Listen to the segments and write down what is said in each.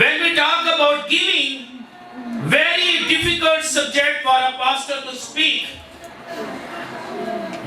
When we talk about giving, very difficult subject for a pastor to speak.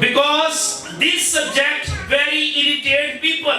Because this subject very irritate people.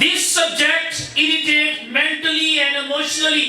This subject irritate mentally and emotionally.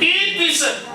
3%।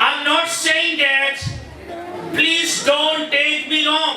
I'm not saying that, please don't take me wrong.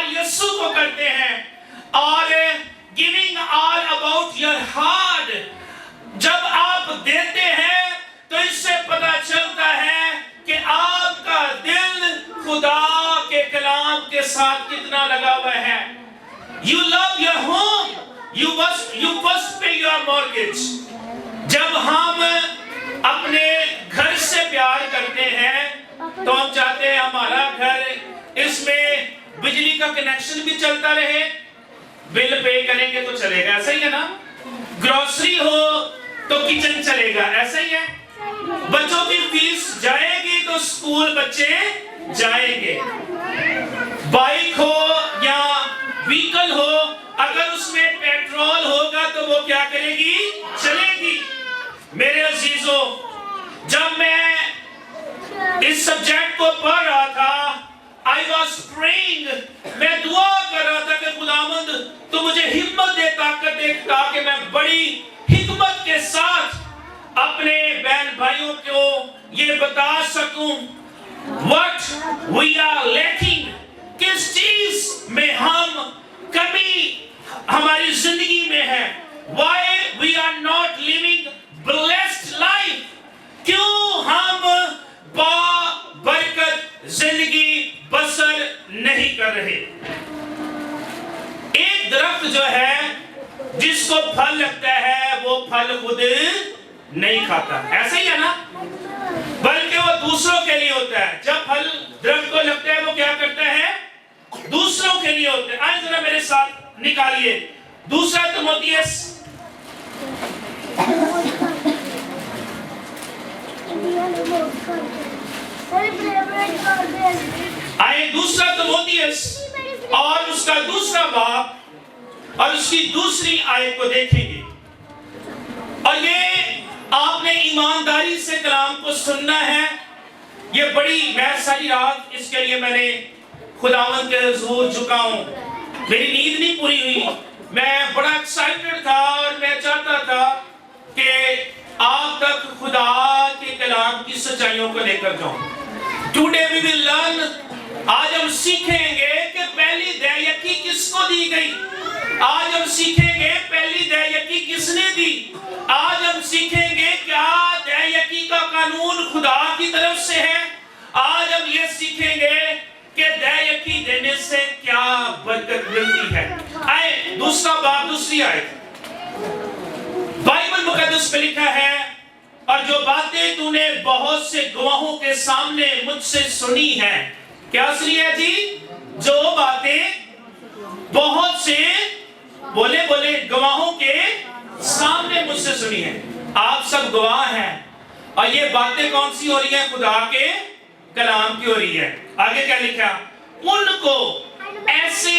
اقرار یسوع کو کرتے ہیں اور giving all about your heart جب آپ دیتے ہیں تو اس سے پتہ چلتا ہے کہ آپ کا دل خدا کے کلام کے ساتھ کتنا لگا ہوا ہے. You love your home. You must pay your mortgage. جب ہم اپنے گھر سے پیار کرتے ہیں تو ہم چاہتے ہیں ہمارا گھر اس میں بجلی کا کنیکشن بھی چلتا رہے, بل پے کریں گے تو چلے گا, ایسا ہی ہے نا. گروسری ہو تو کچن چلے گا, ایسا ہی ہے. بچوں کی فیس جائے گی تو اسکول بچے جائیں گے. بائک ہو یا وہیکل ہو, اگر اس میں پیٹرول ہوگا تو وہ کیا کرے گی, چلے گی. میرے عزیزوں, جب میں اس سبجیکٹ کو پڑھ رہا تھا, I was praying, میں دعا کر رہا تھا کہ خداوند تو مجھے ہمت دے, طاقت دے, تاکہ میں بڑی حکمت کے ساتھ اپنے بہن بھائیوں کو یہ بتا سکوں what we are lacking, کس چیز میں ہم کمی ہماری زندگی میں ہے. why we are not living blessed life, کیوں ہم برکت زندگی بسر نہیں کر رہے. ایک درخت جو ہے جس کو پھل لگتا ہے وہ پھل خود نہیں کھاتا, ایسا ہی ہے نا, بلکہ وہ دوسروں کے لیے ہوتا ہے. جب پھل درخت کو لگتا ہے وہ کیا کرتا ہے, دوسروں کے لیے ہوتا ہے. آج ذرا میرے ساتھ نکالیے دوسرا تموتھیوس آئے دوسرا تموتھیوس اور اس کا دوسرا باب اور اس کی دوسری آیت کو دیکھیں گے. اور یہ آپ نے ایمانداری سے کلام کو سننا ہے. یہ بڑی میں ساری رات اس کے لیے میں نے خداوند کے حضور جھکا ہوں, میری نیند نہیں پوری ہوئی. میں بڑا ایکسائٹڈ تھا اور میں چاہتا تھا کہ آپ تک خدا کے کلام کی سچائیوں کو لے کر جاؤں. Today we will learn, آج ہم سیکھیں گے کہ پہلی دہ یکی کس کو دی گئی. آج ہم سیکھیں گے پہلی دہ یکی کس نے دی. آج ہم سیکھیں گے کیا دہ یکی کا قانون خدا کی طرف سے ہے. آج ہم یہ سیکھیں گے کہ دہ یکی دینے سے کیا برکت ملتی ہے. آئے دوسرا باب دوسری آیت. بائبل مقدس میں لکھا ہے, اور جو باتیں تو نے بہت سے گواہوں کے سامنے مجھ سے سنی ہیں. کیا سنی ہے جی؟ جو باتیں بہت سے بولے گواہوں کے سامنے مجھ سے سنی ہیں. آپ سب گواہ ہیں, اور یہ باتیں کون سی ہو رہی ہیں, خدا کے کلام کی ہو رہی ہے. آگے کیا لکھا, ان کو ایسے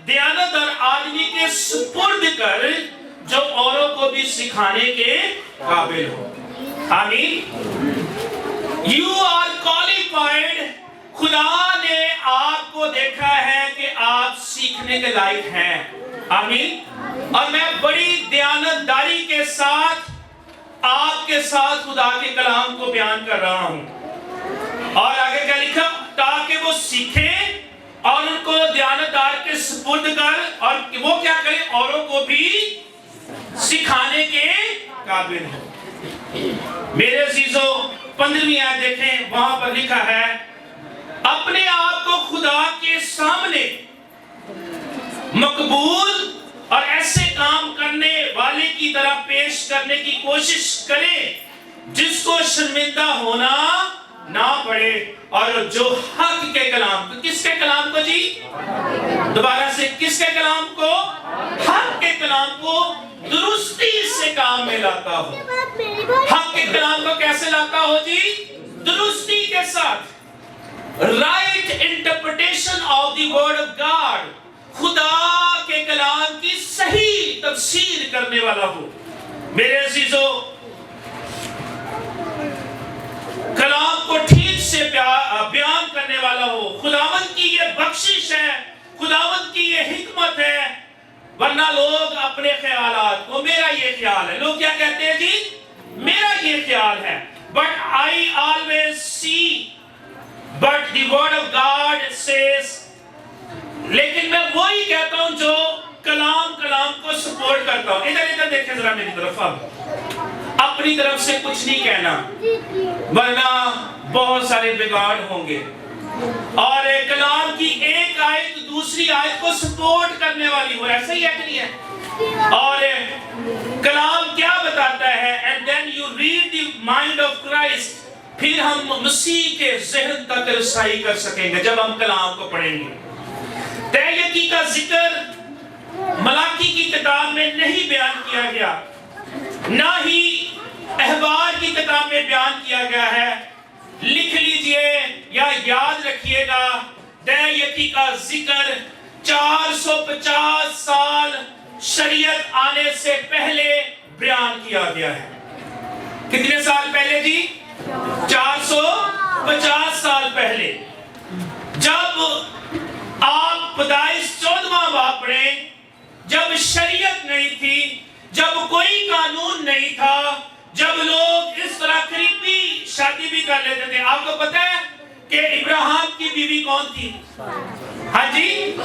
دیانتدار آدمی کے سپرد کر جو اوروں کو بھی سکھانے کے قابل ہو. آمین. You are qualified. خدا نے آپ کو دیکھا ہے کہ آپ سیکھنے کے لائق ہیں. آمین. اور میں بڑی دیانتداری کے ساتھ آپ کے ساتھ خدا کے کلام کو بیان کر رہا ہوں. اور آگے کیا لکھا, تاکہ وہ سیکھیں اور ان کو دیانتدار کے سپرد کر, اور وہ کیا کریں, اوروں کو بھی سکھانے کے قابل ہو. میرے عزیزوں 15ویں آیت دیکھیں, وہاں پر لکھا ہے, اپنے آپ کو خدا کے سامنے مقبول اور ایسے کام کرنے والے کی طرح پیش کرنے کی کوشش کریں جس کو شرمندہ ہونا نہ پڑے, اور جو حق کے کلام کو, کس کے کلام کو جی, دوبارہ سے, کس کے کلام کو, حق کے کلام کو درستی سے کام میں لاتا ہو. حق کے کلام کو کیسے لاتا ہو جی, درستی کے ساتھ. right interpretation of the word of God, خدا کے کلام کی صحیح تفسیر کرنے والا ہو. میرے عزیزوں, کلام کو ٹھیک سے بیان کرنے والا ہو. خداوند کی یہ بخشش ہے, خداوند کی یہ حکمت ہے. ورنہ لوگ اپنے خیالات کو, میرا یہ خیال ہے, لوگ کیا کہتے ہیں جی, میرا یہ خیال ہے. But I always see, but the word of God says, لیکن میں وہی کہتا ہوں جو کلام کو سپورٹ کرتا ہوں. ادھر دیکھیں ذرا میری طرف. اب اپنی طرف سے کچھ نہیں کہنا ورنہ بہت سارے بگاڑ ہوں گے. اور کلام کی ایک آیت دوسری آیت کو سپورٹ کرنے والی ہو, ایسا ہی ہے کہ نہیں ہے؟ اور کلام کیا بتاتا ہے؟ and then you read the mind of Christ. پھر ہم مسیح کے ذہن تک رسائی کر سکیں گے جب ہم کلام کو پڑھیں گے. تیئکی کا ذکر ملاکی کی کتاب میں نہیں بیان کیا گیا, نہ ہی احبار کی کتاب میں بیان کیا گیا ہے. لکھ لیجئے یا یاد رکھیے گا, تیئکی کا ذکر 450 سال شریعت آنے سے پہلے بیان کیا گیا ہے. کتنے سال پہلے جی؟ 450 سال پہلے. جب آپ پیدائش 14واں باب پڑھیں, جب شریعت نہیں تھی, جب کوئی قانون نہیں تھا, جب لوگ اس طرح قریبی شادی بھی کر لیتے تھے. آپ کو پتہ ہے کہ ابراہیم کی بیوی کون تھی؟ ہاں جی,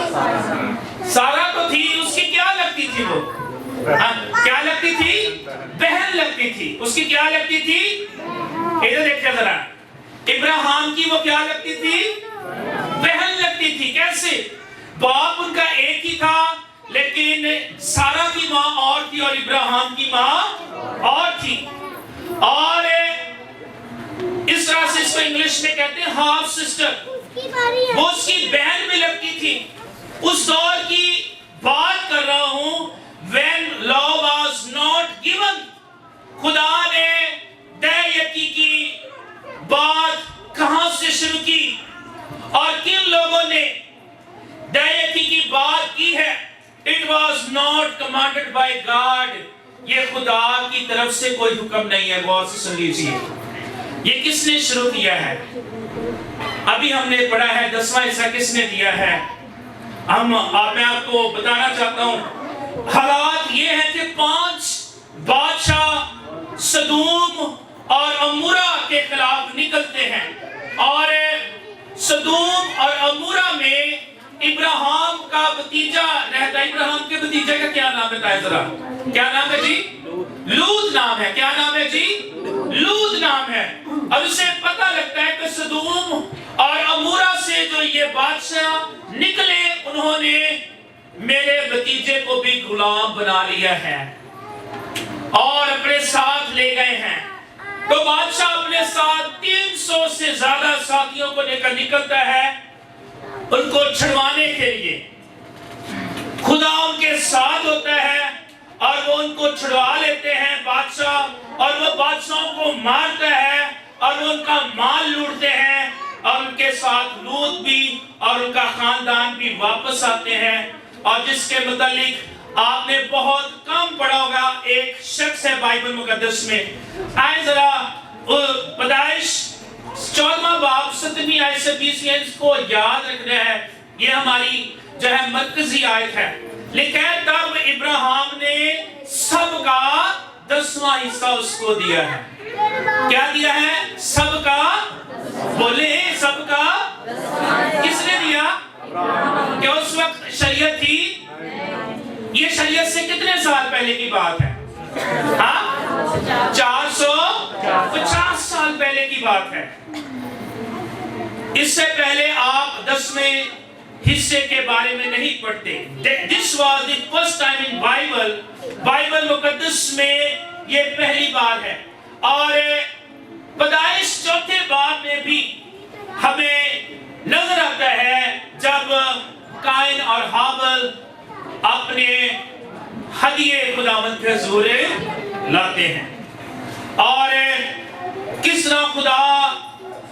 سارا تو تھی. اس کی کیا لگتی تھی؟ وہ کیا لگتی تھی؟ بہن لگتی تھی. اس کی کیا لگتی تھی؟ ادھر دیکھیں ذرا. ابراہیم کی وہ کیا لگتی تھی؟ بہن لگتی تھی. کیسے؟ باپ ان کا ایک ہی تھا, لیکن سارا کی ماں اور تھی اور ابراہیم کی ماں اور تھی. اور اس طرح سے اس کو انگلش میں کہتے ہیں ہاف سسٹر. وہ اس کی بہن میں لگتی تھی. اس دور کی بات کر رہا ہوں when law was not given. خدا نے تیئکی کی بات کہاں سے شروع کی اور کن لوگوں نے تیئکی کی بات کی ہے؟ It was not commanded by God. یہ خدا کی طرف سے کوئی حکم نہیں ہے. غور سے سن لیجیے, یہ کس نے شروع کیا ہے؟ ابھی ہم نے پڑھا ہے 10واں حصہ کس نے دیا ہے. میں آپ کو بتانا چاہتا ہوں, حالات یہ ہیں کہ 5 بادشاہ سدوم اور عمورہ کے خلاف نکلتے ہیں, اور سدوم اور عمورہ میں ابراہیم کا بھتیجا رہتا ہے. ابراہیم کے بھتیجے کا کیا نام بتائے ذرا؟ کیا نام ہے جی؟ لوط نام ہے. کیا نام ہے جی؟ لوط نام ہے. اور اسے پتہ لگتا ہے کہ سدوم اور عمورہ سے جو یہ بادشاہ نکلے, انہوں نے میرے بھتیجے کو بھی غلام بنا لیا ہے اور اپنے ساتھ لے گئے ہیں. تو بادشاہ اپنے ساتھ 300 سے زیادہ ساتھیوں کو لے کر نکلتا ہے ان کو چھڑوانے کے لیے. خدا ان کے ساتھ ہوتا ہے اور وہ ان کو چھڑوا لیتے ہیں بادشاہ, اور وہ بادشاہوں کو مارتا ہے اور وہ ان کا مال لوٹتے ہیں, اور ان کے ساتھ لوط بھی اور ان کا خاندان بھی واپس آتے ہیں. اور جس کے متعلق آپ نے بہت کم پڑھا ہوگا, ایک شخص ہے بائبل مقدس میں. آئے ذرا پیدائش 14واں باب 7ویں آیت سے 20ویں آیت کو یاد رکھنا ہے. یہ ہماری جو ہے مرکزی آیت ہے. لکھا ہے تب ابراہیم نے سب کا 10واں حصہ اس کو دیا ہے. کیا دیا ہے؟ سب کا. بولے سب کا. کس نے دیا؟ کہ اس وقت شریعت تھی. یہ شریعت سے کتنے سال پہلے کی بات ہے؟ ہاں 450 سال پہلے کی بات ہے. اس سے پہلے آپ 10ویں حصے کے بارے میں نہیں پڑھتے. This was the first time in Bible. Bible مقدس میں یہ پہلی بار ہے. اور پیدائش 4تھے باب میں بھی ہمیں نظر آتا ہے جب قائن اور حابل اپنے ہدیے خداوند کے حضور لاتے ہیں, اور کس طرح خدا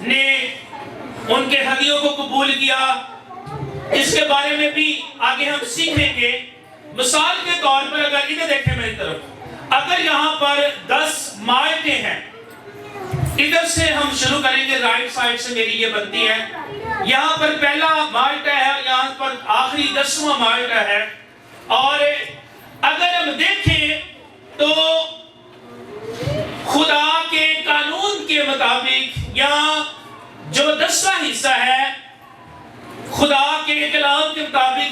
نے ان کے ہدیوں کو قبول کیا, اس کے بارے میں بھی آگے ہم سیکھیں گے. مثال کے طور پر اگر ادھر دیکھیں میری طرف, اگر یہاں پر 10 مائٹیں ہیں, ادھر سے ہم شروع کریں گے, رائٹ سائیڈ سے میری یہ بنتی ہے. یہاں پر پہلا مائٹا ہے, یہاں پر آخری 10واں مائٹا ہے. اور اگر ہم دیکھیں تو خدا کے قانون کے مطابق یہاں جو 10واں حصہ ہے, خدا کے کلام کے مطابق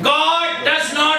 God does not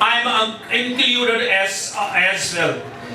I am included as well,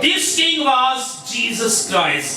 this king was Jesus Christ।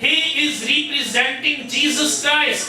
he is representing Jesus Christ।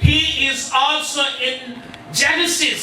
he is also in Genesis,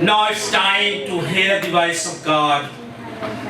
Now it's time to hear the voice of God.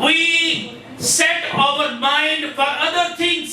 We set our mind for other things.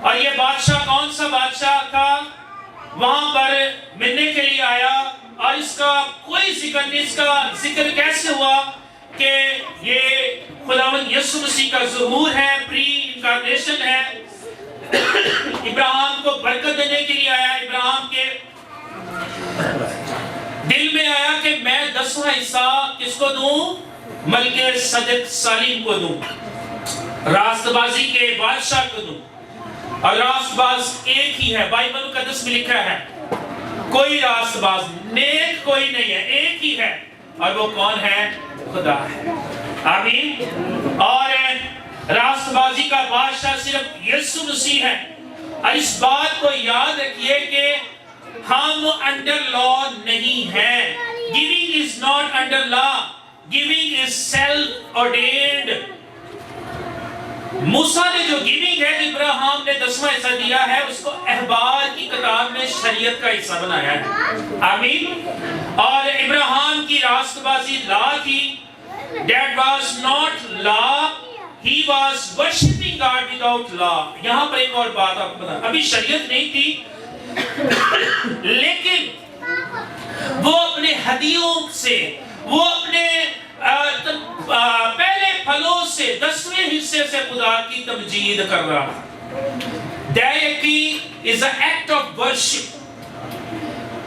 اور یہ بادشاہ کون سا بادشاہ تھا؟ وہاں پر ملنے کے لیے آیا اور اس کا کوئی ذکر نہیں. اس کا ذکر کیسے ہوا کہ یہ خداوند یسوع مسیح کا ظہور ہے, پری انکارنیشن ہے. ابراہیم کو برکت دینے کے لیے آیا. ابراہیم کے دل میں آیا کہ میں 10واں حصہ کس کو دوں؟ ملک صدق سالم کو دوں, راست بازی کے بادشاہ کو دوں. اور راست باز ایک ہی ہے, بائبل مقدس میں لکھا ہے کوئی راست باز نیک کوئی نہیں ہے, ایک ہی ہے, اور وہ کون ہے؟ خدا ہے. آمین. اور راست بازی کا بادشاہ صرف یسوع مسیح ہے. اور اس بات کو یاد رکھیے کہ ہم انڈر لا نہیں ہیں. Giving is not under law, giving is self ordained. موسیٰ نے جو گیونگ ہے, ابراہیم نے 10واں حصہ دیا ہے, اس کو احبار کی کتاب میں شریعت کا حصہ بنایا ہے. آمین. اور ابراہیم کی راست بازی لا تھی. That was not law. He was worshipping God without law. یہاں پر ایک اور بات آپ کو بتا, ابھی شریعت نہیں تھی, لیکن وہ اپنے ہدیوں سے, وہ اپنے پہلے پھلوں سے 10ویں حصے سے خدا کی تمجید کر رہا. دیکی is an act of worship.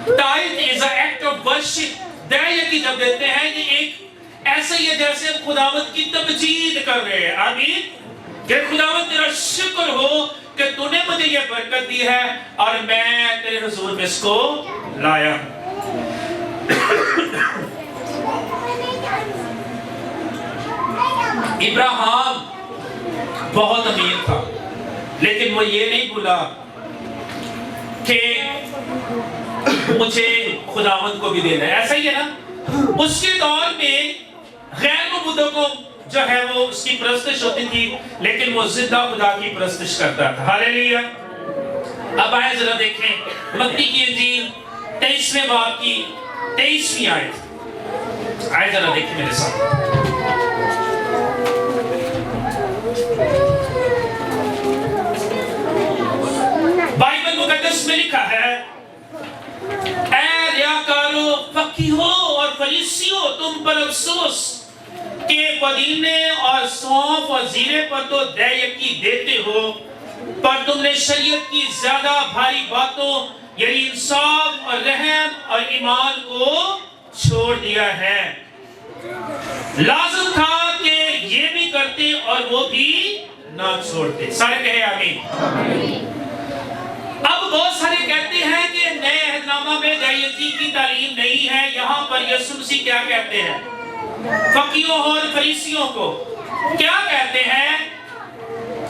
Tithe is an act of worship. دیکی جب دیتے ہیں یہ ایک ایسا ہی ہے جیسے خداوند کی تمجید کر رہے ہیں. آمین. کہ خداوند تیرا شکر ہو کہ تو نے مجھے یہ برکت دی ہے اور میں تیرے حضور میں اس کو لایا. ابراہیم بہت امیر تھا, لیکن وہ یہ نہیں بولا کہ مجھے خداوند کو بھی دینا ہے. ایسا ہی ہے نا, اس کے دور میں غیر معبودوں کو جو ہے وہ اس کی پرستش ہوتی تھی, لیکن وہ زندہ خدا کی پرستش کرتا تھا. ہاللیلویا. اب آئے ذرا دیکھیں متی کی انجیل 23ویں باب کی 23ویں آیت. آئے ذرا دیکھیں میرے ساتھ. بائبل مقدس میں لکھا ہے, اے ریاکارو, فقیہو اور فریسیوں, تم پر افسوس کہ پدینے اور سونف اور زیرے پر تو دے یکی دیتے ہو, پر تم نے شریعت کی زیادہ بھاری باتوں یعنی انصاف اور رحم اور ایمان کو چھوڑ دیا ہے. لازم تھا کہ یہ بھی کرتے اور وہ بھی نہ چھوڑتے. سارے کہے آمین. اب بہت سارے کہتے ہیں کہ نئے عہد نامہ میں دیکی کی تعلیم نہیں ہے. یہاں پر یسوع مسیح کیا کہتے ہیں؟ فقیہوں اور فریسیوں کو کیا کہتے ہیں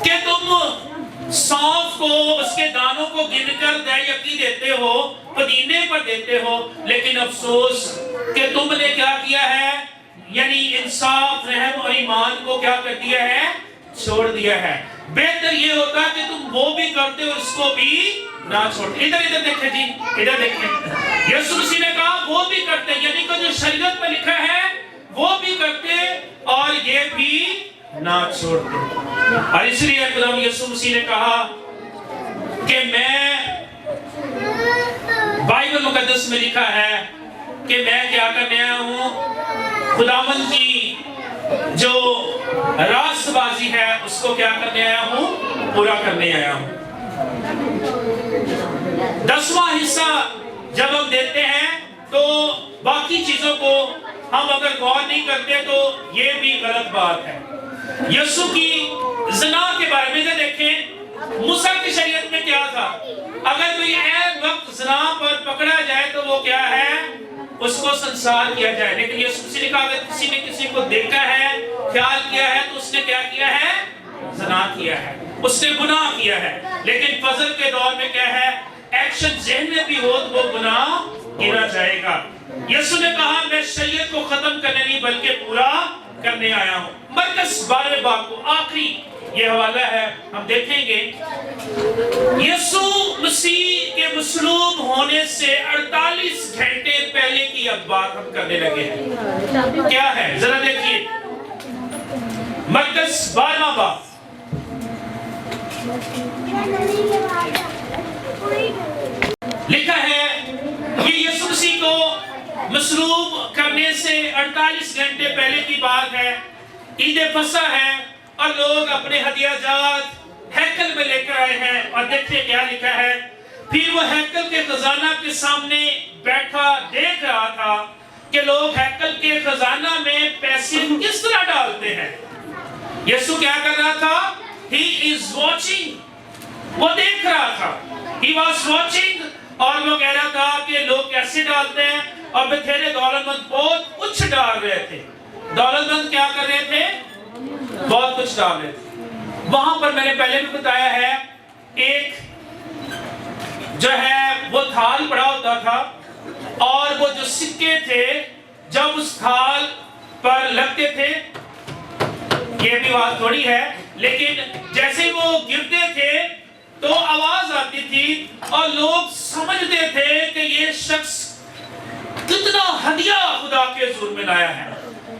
کہ تم سونف کو, اس کے دانوں کو گن کر دیکی دیتے ہو, پدینے پر دیتے ہو, لیکن افسوس کہ تم نے کیا کیا ہے, یعنی انصاف, رحم اور ایمان کو کیا کر دیا ہے؟ چھوڑ دیا ہے. بہتر یہ ہوتا کہ تم وہ بھی کرتے اور اس کو بھی نہ چھوڑتے. ادھر دیکھیں جی, ادھر دیکھیں. یسوع مسیح نے کہا وہ بھی کرتے, یعنی کہ جو شریعت میں لکھا ہے وہ بھی کرتے اور یہ بھی نہ چھوڑتے. اور اس لیے خدا یسوع مسیح نے کہا کہ میں, بائبل مقدس میں لکھا ہے کہ میں کیا کرنے آیا ہوں, خداوند کی جو راست بازی ہے اس کو کیا کرنے آیا ہوں, پورا کرنے آیا ہوں. 10واں حصہ جب ہم دیتے ہیں تو باقی چیزوں کو ہم اگر غور نہیں کرتے تو یہ بھی غلط بات ہے. یسوع کی زنا کے بارے میں دیکھیں, موسیٰ کی شریعت میں کیا تھا, اگر کوئی عین وقت زنا پر پکڑا جائے تو وہ کیا ہے, اس کو سنسار کیا جائے. لیکن یسوع مسیح نے کہا اگر کسی نے کسی کو دیکھا ہے, خیال کیا ہے, تو اس نے کیا کیا ہے, زنا کیا ہے, اس نے گناہ کیا ہے. لیکن فضل کے دور میں کیا ہے, ایکشن ذہن میں بھی ہو تو وہ گناہ گنا جائے گا. یسوع نے کہا میں شریعت کو ختم کرنے نہیں بلکہ پورا کرنے آیا ہوں. مرکز 12 باب کو آخری یہ حوالہ ہے, ہم دیکھیں گے یسوع مسیح کے مصلوب ہونے سے 48 گھنٹے پہلے کی اب بات ہم کرنے لگے ہیں. کیا ہے ذرا دیکھیے, مرکز 12 باب لکھا ہے یہ یسوع مسیح کو مصلوب کرنے سے 48 گھنٹے پہلے کی بات ہے، عید فصح ہے، اور لوگ اپنے ہدیہ جات ہیکل میں لے کر آئے ہیں، اور دیکھتے کیا لکھا ہے، پھر وہ ہیکل کے خزانہ کے سامنے بیٹھا دیکھ رہا تھا کہ لوگ ہیکل کے خزانہ میں پیسے کس طرح ڈالتے ہیں۔ یسوع کیا کر رہا تھا؟ He is watching، وہ دیکھ رہا تھا، He was watching، اور وہ کہہ رہا تھا کہ لوگ کیسے ڈالتے ہیں، اور بتھیرے دولت مند بہت کچھ ڈال رہے تھے۔ دولت مند کیا کر رہے تھے؟ بہت کچھ ڈال رہے تھے۔ وہاں پر میں نے پہلے بھی بتایا ہے، ایک جو ہے وہ تھال پڑا ہوتا تھا، اور وہ جو سکے تھے جب اس تھال پر لگتے تھے، یہ بھی بات تھوڑی ہے، لیکن جیسے وہ گرتے تھے تو آواز آتی تھی، اور لوگ سمجھتے تھے کہ یہ شخص کتنا ہدیہ خدا کے حضور میں لایا ہے۔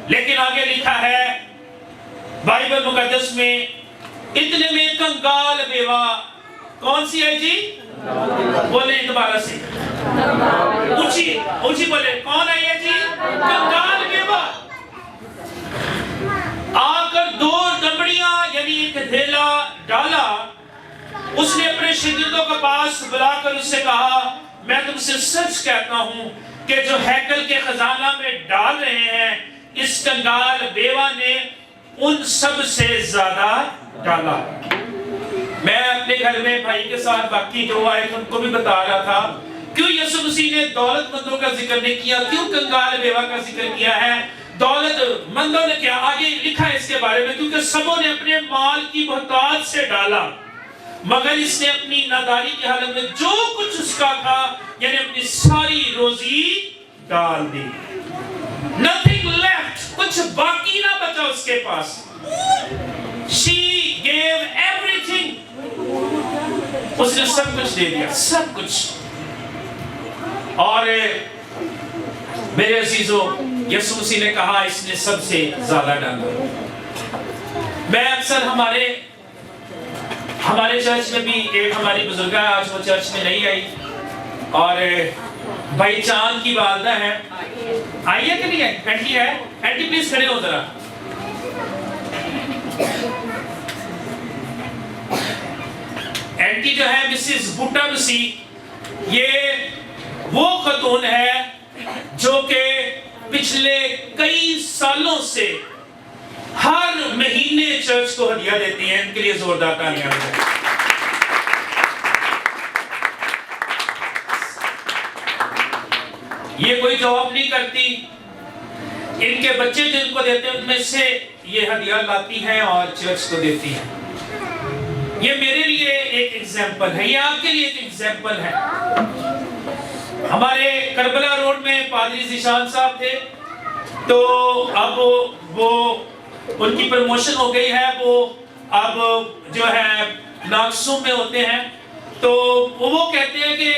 لیکن آگے لکھا ہے بائبل مقدس میں، اتنے میں کنگال بیوہ، کون سی ہے جی؟ بولے دوبارہ سے، اونچی بولے، کون ہے یہ جی؟ کنگال بیوہ آ کر 2 دمڑیاں یعنی ایک دھیلا ڈالا۔ اس نے اپنے شاگردوں کے پاس بلا کر اس سے کہا، میں تم سے سچ کہتا ہوں کہ جو ہیکل کے خزانہ میں ڈال رہے ہیں، اس کنگال بیوہ نے ان سب سے زیادہ ڈالا۔ میں اپنے گھر میں بھائی کے ساتھ باقی جو آئے ان کو بھی بتا رہا تھا، کیوں یسوع مسیح نے دولت مندوں کا ذکر نہیں کیا، کیوں کنگال بیوہ کا ذکر کیا ہے؟ دولت مندوں نے کیا آگے لکھا ہے اس کے بارے میں، کیونکہ سبوں نے اپنے مال کی بہتات سے ڈالا، مگر اس نے اپنی ناداری کی حالت میں جو کچھ اس کا تھا یعنی اپنی ساری روزی ڈال دی۔ nothing left، کچھ باقی نہ بچا اس کے پاس۔ she gave everything، اس نے سب کچھ دے دیا، سب کچھ۔ اور میرے عزیزوں، یسوع مسیح نے کہا اس نے سب سے زیادہ ڈالا۔ میں اکثر ہمارے چرچ میں بھی ایک ہماری بزرگہ ہے، آج وہ چرچ میں نہیں آئی، اور بھائی چاند کی والدہ ہے، آئی ہے کہ نہیں ہے؟ اینٹی ہے، اینٹی پلیز کھڑے ہو ذرا۔ اینٹی جو ہے مسز بوٹا مسیح، یہ وہ خاتون ہے جو کہ پچھلے کئی سالوں سے ہر مہینے چرچ کو ہدیہ دیتی ہیں، ان کے لیے زوردار تالیاں بجائیں۔ یہ کوئی جاب نہیں کرتی، ان کے بچے جن کو دیتے ہیں ان میں سے یہ ہدیہ لاتی ہیں اور چرچ کو دیتی ہیں۔ یہ میرے لیے ایک ایگزامپل ہے، یہ آپ کے لیے ایک ایگزامپل ہے۔ ہمارے کربلا روڈ میں پادری ذیشان صاحب تھے، تو اب وہ ان کی پروموشن ہو گئی ہے، وہ اب جو ہے ناکسوں میں ہوتے ہیں، تو وہ کہتے ہیں کہ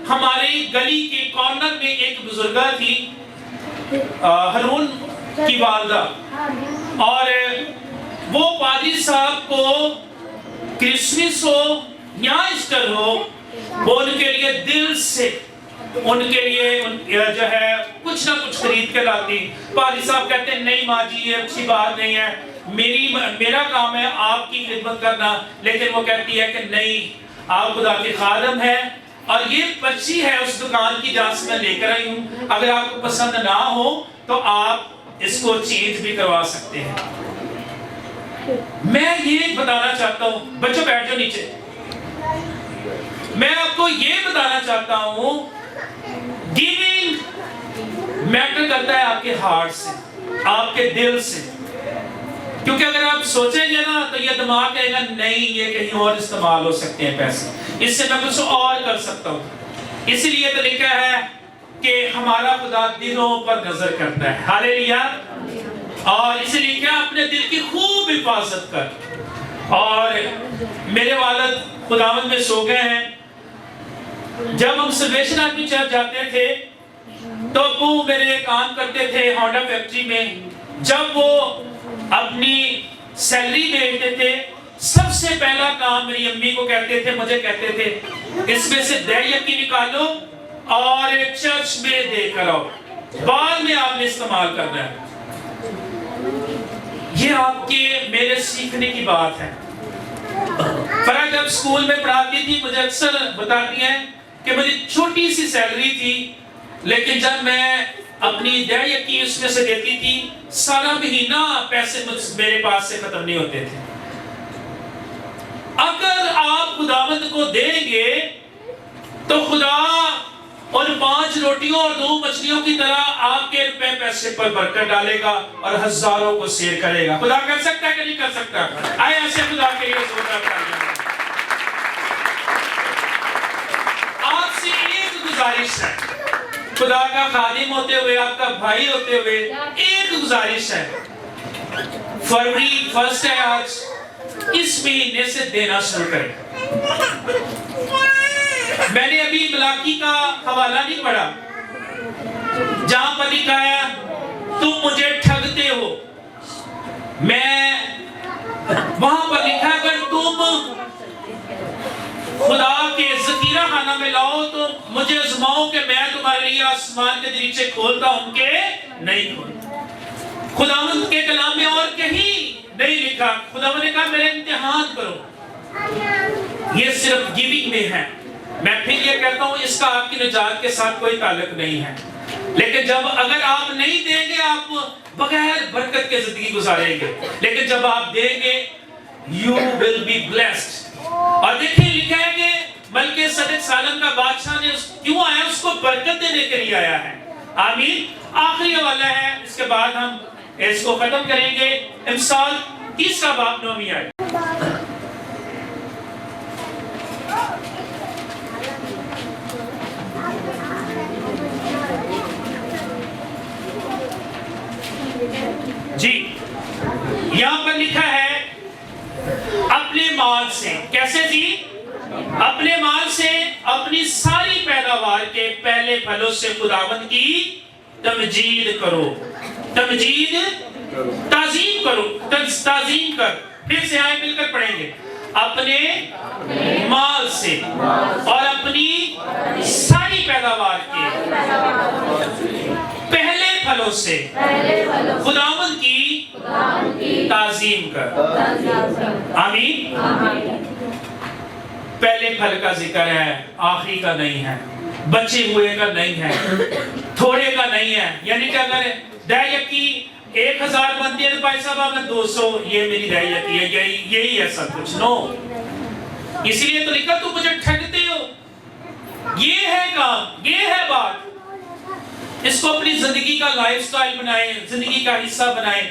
ہماری گلی کے کارنر میں ایک بزرگہ تھی، ہارون کی والدہ، اور وہ پادری صاحب کو کرسمس ہو یا ایسٹر ہو، وہ ان کے لیے دل سے ان کے لیے جو ہے کچھ نہ کچھ خرید کے لاتی۔ پادری صاحب کہتے ہیں نہیں ماں جی یہ اچھی بات نہیں ہے، میرا کام ہے آپ کی خدمت کرنا، لیکن وہ کہتی ہے کہ نہیں، آپ خدا کے خادم ہیں، اور یہ پرچی ہے اس دکان کی جہاں سے میں لے کر آئی ہوں، اگر آپ کو پسند نہ ہو تو آپ اس کو چینج بھی کروا سکتے ہیں۔ میں یہ بتانا چاہتا ہوں، بچوں بیٹھ جاؤ نیچے، میں آپ کو یہ بتانا چاہتا ہوں، گیونگ میٹر کرتا ہے آپ کے ہارٹ سے، آپ کے دل سے، کیونکہ اگر آپ سوچیں گے نا تو یہ دماغ کہے گا نہیں یہ کہیں اور استعمال ہو سکتے ہیں پیسے، اس سے میں کچھ اور کر سکتا ہوں۔ اسی لیے تو لکھا ہے کہ ہمارا خدا دلوں پر نظر کرتا ہے، ہاللیلویا، اور اسی لیے کیا اپنے دل کی خوب حفاظت کر۔ اور میرے والد خداوند میں سو گئے ہیں، جب ہم سلویشن آدمی چرچ جاتے تھے تو ابو میرے کام کرتے تھے ہونڈا فیکٹری میں، جب وہ اپنی سیلری دیتے تھے سب سے پہلا کام میری امی کو کہتے تھے، مجھے کہتے تھے اس میں سے دہ یقی نکالو اور چرچ میں دے کر آؤ، بعد میں آپ نے استعمال کرنا ہے۔ یہ آپ کے میرے سیکھنے کی بات ہے۔ فرا جب اسکول میں پڑھاتی تھی مجھے اکثر بتاتی ہیں کہ مجھے چھوٹی سی سیلری تھی، لیکن جب میں اپنی دہ یقی اس میں سے دیتی تھی سارا مہینہ پیسے میرے پاس سے ختم نہیں ہوتے تھے۔ اگر آپ خداوند کو دیں گے تو خدا اور 5 روٹیوں اور 2 مچھلیوں کی طرح آپ کے روپے پیسے پر برکت ڈالے گا اور ہزاروں کو سیر کرے گا۔ خدا کر سکتا ہے کہ نہیں کر سکتا؟ آئے ایسے خدا کے لیے زوردار تالیاں۔ آپ سے ایک گزارش ہے، خدا کا خادم ہوتے ہوئے، آپ کا بھائی ہوتے ہوئے ایک گزارش ہے۔ فروری 1 ہے آج، اس مہینے سے دینا شروع کریں۔ میں نے ابھی ملاکی کا حوالہ نہیں پڑھا جہاں پر لکھا ہے تم مجھے ٹھگتے ہو، میں وہاں پر لکھا ہے اگر تم خدا کے ذخیرہ خانہ میں لاؤ تو مجھے آزماؤ کہ میں تمہارے لیے آسمان کے دریچے کھولتا ہوں کہ نہیں کھولتا۔ خداوند کے کلام میں اور کہیں نہیں لکھا۔ خداوند نے کہا میرے امتحان کرو، یہ صرف گیونگ میں ہے۔ میں پھر یہ کہتا ہوں اس کا آپ کی نجات کے ساتھ کوئی تعلق نہیں ہے، لیکن جب اگر آپ نہیں دیں گے آپ بغیر برکت کے زندگی گزاریں گے، لیکن جب آپ دیں گے you will be blessed۔ اور دیکھیں لکھا ہے کہ ملکہ صدق سالم کا بادشاہ نے کیوں آیا؟ اس کو برکت دینے کے لیے آیا ہے۔ آمین۔ آخری حوالہ ہے، اس کے بعد ہم اس کو ختم کریں گے۔ امثال 30 باب 9 آیت۔ جی یہاں پر لکھا ہے اپنے مال سے، کیسے جی؟ اپنے مال سے اپنی ساری پیداوار کے پہلے پھلوں سے خداوند کی تمجید کرو، تمجید تعظیم کرو، تعظیم کر۔ پھر سے آئے مل کر پڑھیں گے، اپنے مال سے اور اپنی ساری پیداوار کے پہلے پھلوں سے خداوند کی تعظیم کر۔ آمین۔ پہلے پھل کا ذکر ہے، آخری کا نہیں ہے، بچے ہوئے کا نہیں ہے، تھوڑے کا نہیں ہے۔ یعنی کہ اگر دہ یقی 1000 بنتی ہے تو بھائی صاحب آپ نے 200، یہ میری دہ یقی ہے، یہی ہے سب کچھ۔ نو، اس لیے تو لکھا تم مجھے ٹھگتے ہو۔ یہ ہے کام، یہ ہے بات۔ اس کو اپنی زندگی کا لائف سٹائل بنائیں، زندگی کا حصہ بنائیں،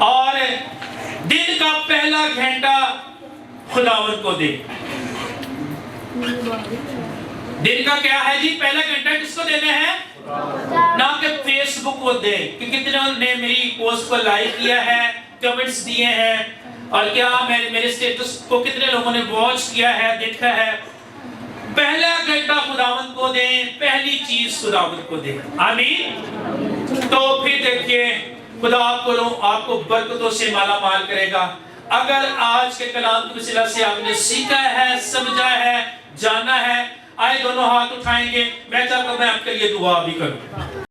اور دن کا پہلا گھنٹہ خداوند کو دیں۔ دن کا کیا ہے جی؟ پہلا گھنٹہ کس کو دینا ہے؟ نہ کہ فیس بک کو دیں کہ کتنے نے میری پوسٹ کو لائک کیا ہے، کمنٹس دیے ہیں، اور کیا میرے سٹیٹس کو کتنے لوگوں نے واچ کیا ہے، دیکھا ہے۔ پہلا گھنٹہ خداوند کو دیں، پہلی چیز خداوند کو دیں۔ آمین۔ تو پھر دیکھیے خدا آپ کو برکتوں سے مالا مال کرے گا۔ اگر آج کے کلام کی وسیلہ سے آپ نے سیکھا ہے، سمجھا ہے، جانا ہے، آئے دونوں ہاتھ اٹھائیں گے، میں چاہتا ہوں میں آپ کے لیے دعا بھی کروں۔